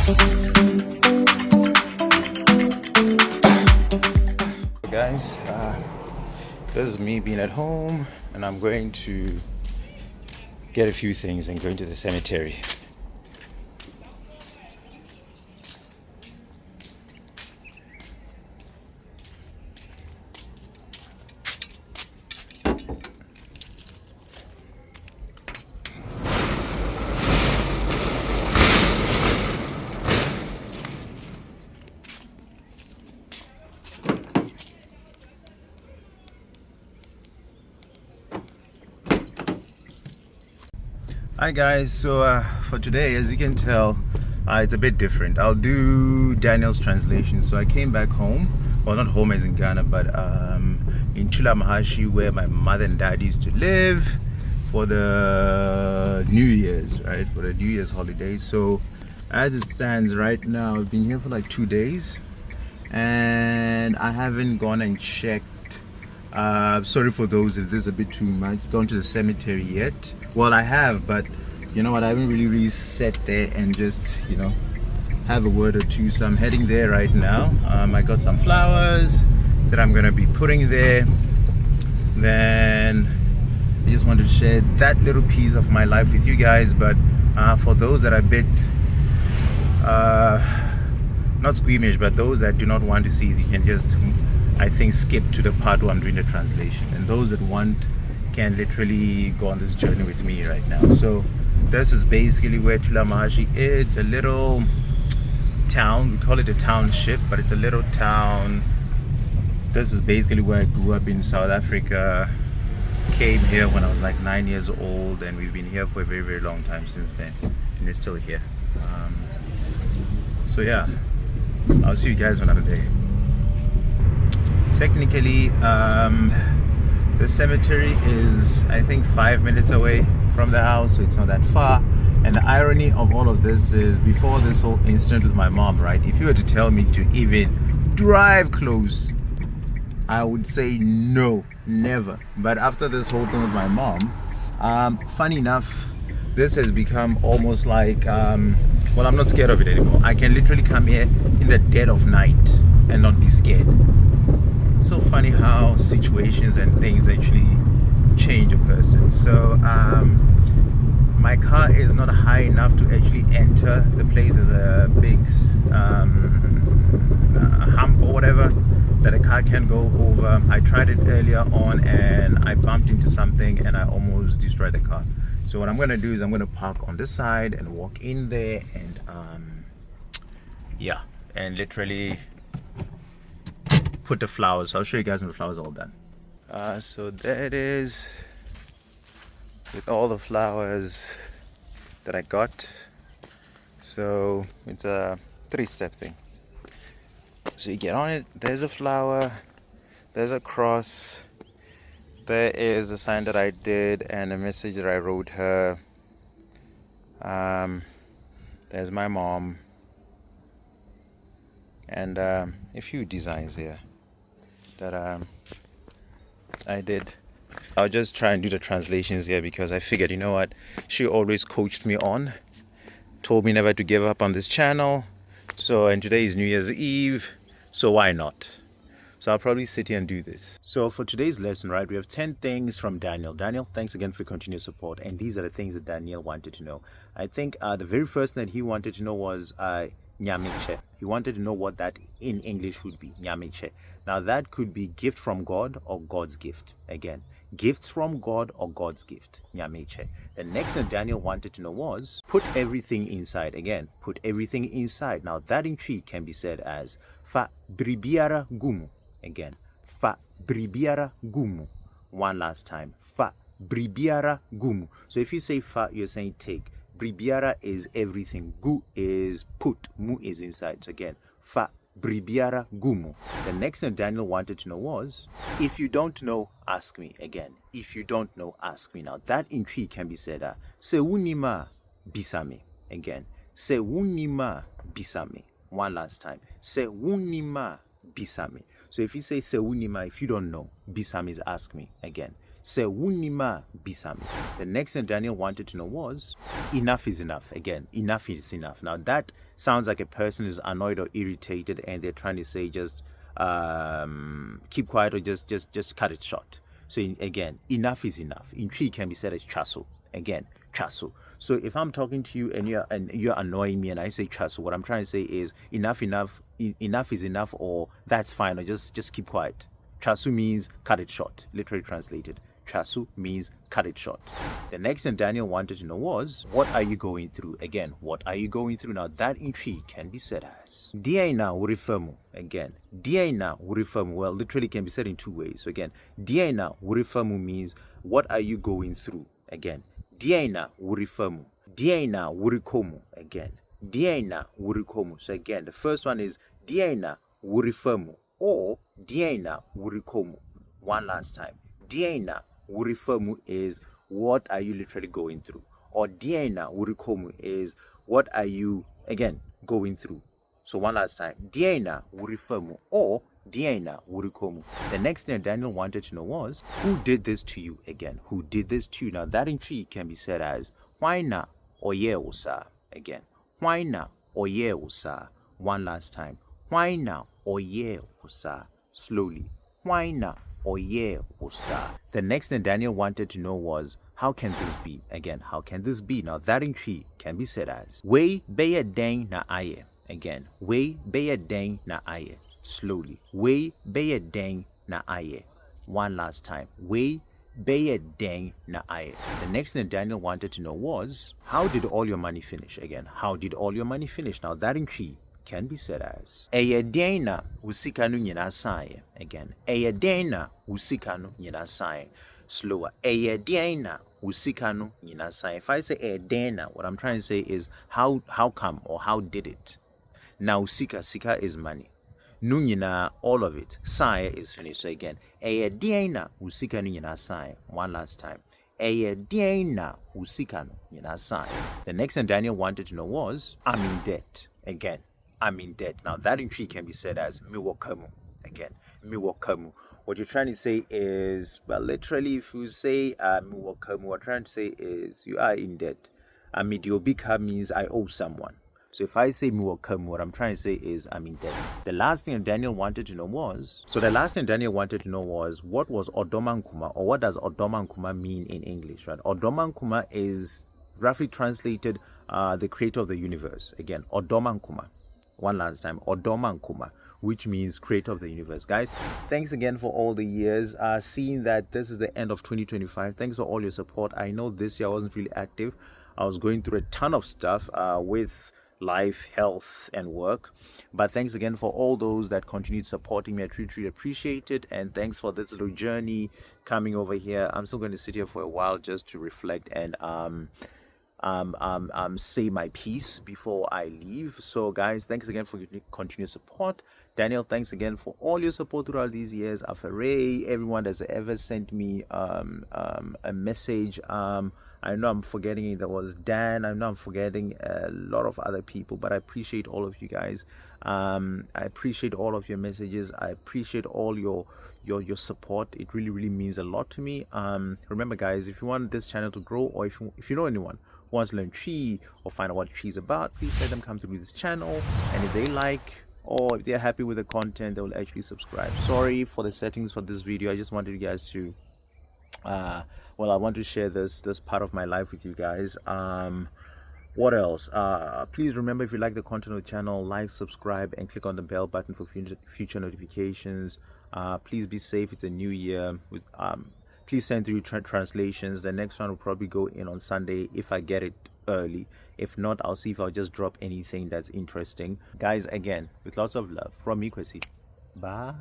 Guys, this is me being at home, and I'm going to get a few things and going to the cemetery. Hi guys, so for today, as you can tell, it's a bit different. I'll do Daniel's translation. So I came back home, well, not home as in Ghana, but in Chula, where my mother and dad used to live, for the New Year's, right? For the New Year's holiday. So as it stands right now, I've been here for like 2 days and I haven't gone and checked. Sorry for those if this is a bit too much, gone to the cemetery yet. Well, I have, but you know what, I haven't really sat there and just, you know, have a word or two. So I'm heading there right now. I got some flowers that I'm gonna be putting there. Then I just wanted to share that little piece of my life with you guys. But for those that are a bit not squeamish, but those that do not want to see it, you can just, I think, skip to the part where I'm doing the translation. And those that want can literally go on this journey with me right now. So this is basically where Tula Mahashi is. It's a little town, we call it a township, but it's a little town. This is basically where I grew up in South Africa. Came here when I was like 9 years old, and we've been here for a very, very long time since then, and it's still here. So yeah, I'll see you guys another day. Technically, the cemetery is, I think, 5 minutes away from the house, so it's not that far. And the irony of all of this is, before this whole incident with my mom, right, if you were to tell me to even drive close, I would say no, never. But after this whole thing with my mom, funny enough, this has become almost like, well, I'm not scared of it anymore. I can literally come here in the dead of night and not be scared. It's so funny how situations and things actually change a person. So my car is not high enough to actually enter the place. There's a big hump or whatever that a car can go over. I tried it earlier on and I bumped into something and I almost destroyed the car. So what I'm going to do is I'm going to park on this side and walk in there and yeah, and literally put the flowers. I'll show you guys when the flowers are all done. So there it is, with all the flowers that I got. So it's a 3-step thing. So you get on it, there's a flower, there's a cross, there is a sign that I did and a message that I wrote her. There's my mom, and a few designs here that I did. I'll just try and do the translations here because I figured, you know what, she always coached me on, told me never to give up on this channel. So, and today is New Year's Eve, so why not? So I'll probably sit here and do this. So for today's lesson, right, we have 10 things from Daniel. Daniel, thanks again for your continued support. And these are the things that Daniel wanted to know. I think the very first thing that he wanted to know was Nyamekye. He wanted to know what that in English would be, Nyamekye. Now that could be gift from God or God's gift. Again, gifts from God or God's gift, Nyamekye. The next thing Daniel wanted to know was put everything inside. Again, put everything inside. Now that in Twi can be said as fa biribiara gumu. Again, fa biribiara gumu. One last time, fa biribiara gumu. So if you say fa, you're saying take. Biribiara is everything. Gu is put. Mu is inside. So again, fa biribiara gumu. The next thing Daniel wanted to know was, if you don't know, ask me. Again, if you don't know, ask me. Now that in Twi can be said se wonnim bisa me. Again, se wonnim bisa me. One last time, se wonnim bisa me. So if you say se wonnim, if you don't know, bisa me is ask me. Again, Say wonnim bisa. The next thing Daniel wanted to know was, enough is enough. Again, enough is enough. Now that sounds like a person is annoyed or irritated and they're trying to say just keep quiet or just cut it short. So again, enough is enough. In Twi can be said as Twaso. Again, Twaso. So if I'm talking to you and you're annoying me and I say Twaso, what I'm trying to say is enough is enough, or that's fine, or just keep quiet. Twaso means cut it short, literally translated. Twaso means cut it short. The next thing Daniel wanted to know was, what are you going through? Again, what are you going through? Now that in Twi can be said as Deɛn worefa. Again, Deɛn worefa. Well, literally can be said in two ways. So again, Deɛn worefa means what are you going through? Again, Deɛn worefa. Deɛn worekɔ. Again, Deɛn worekɔ. So again, the first one is Deɛn worefa or Deɛn worekɔ. One last time. Deɛn worefa is what are you literally going through, or Deɛn worekɔ is what are you again going through. So one last time, Deɛn worefa or Deɛn worekɔ. The next thing Daniel wanted to know was, who did this to you? Again, who did this to you? Now that in Twi can be said as Hwan ɔyɛɛ. Again, Hwan ɔyɛɛ. One last time, Hwan ɔyɛɛ. Slowly, Hwan ɔyɛɛ. The next thing Daniel wanted to know was, how can this be? Again, how can this be? Now that in Twi can be said as bɛyɛ na Ɛyɛɛ. Again, bɛyɛ na Ɛyɛɛ. Slowly, bɛyɛ na Ɛyɛɛ. One last time, bɛyɛ na Ɛyɛɛ. The next thing Daniel wanted to know was, how did all your money finish? Again, how did all your money finish? Now that in Twi can be said as Ɛyɛɛ na wo sika no nyinaa saeɛ. Again, Ɛyɛɛ na wo sika no nyinaa saeɛ. Slower, Ɛyɛɛ na wo sika no nyinaa saeɛ. If I say Ɛyɛɛ na, what I'm trying to say is how come or how did it? Now sika is money. No nyinaa, all of it. Saeɛ is finished. So again, Ɛyɛɛ na wo sika no nyinaa saeɛ. One last time. Ɛyɛɛ na wo sika no nyinaa saeɛ. The next thing Daniel wanted to know was, I'm in debt. Again, I'm in debt. Now that in Twi can be said as miwakamu. Again, miwakamu. What you're trying to say is, well, literally, if you say miwakamu, what you're trying to say is you are in debt. Midiobika means I owe someone. So if I say miwakamu, what I'm trying to say is I'm in debt. The last thing Daniel wanted to know was, what was Ɔdomankoma, or what does Ɔdomankoma mean in English, right? Ɔdomankoma is roughly translated the creator of the universe. Again, Ɔdomankoma. One last time, Ɔdomankoma, which means creator of the universe. Guys, thanks again for all the years. Seeing that this is the end of 2025, thanks for all your support. I know this year I wasn't really active. I was going through a ton of stuff with life, health, and work. But thanks again for all those that continued supporting me. I truly appreciate it. And thanks for this little journey coming over here. I'm still going to sit here for a while just to reflect and say my piece before I leave. So guys, thanks again for your continued support. Daniel, thanks again for all your support throughout these years. Afare, everyone that's ever sent me a message. I know I'm forgetting it. There was Dan. I know I'm forgetting a lot of other people, but I appreciate all of you guys. I appreciate all of your messages. I appreciate all your support. It really means a lot to me. Remember guys, if you want this channel to grow, or if you know anyone who wants to learn Twi or find out what Twi is about, please let them come through this channel. And if they like, or if they're happy with the content, they will actually subscribe. Sorry for the settings for this video. I just wanted you guys to well, I want to share this part of my life with you guys. What else? Please remember, if you like the content of the channel, like, subscribe, and click on the bell button for future notifications. Please be safe. It's a new year. Please send through translations. The next one will probably go in on Sunday if I get it early. If not, I'll see if I'll just drop anything that's interesting. Guys, again, with lots of love from me, Kwesi. Bye.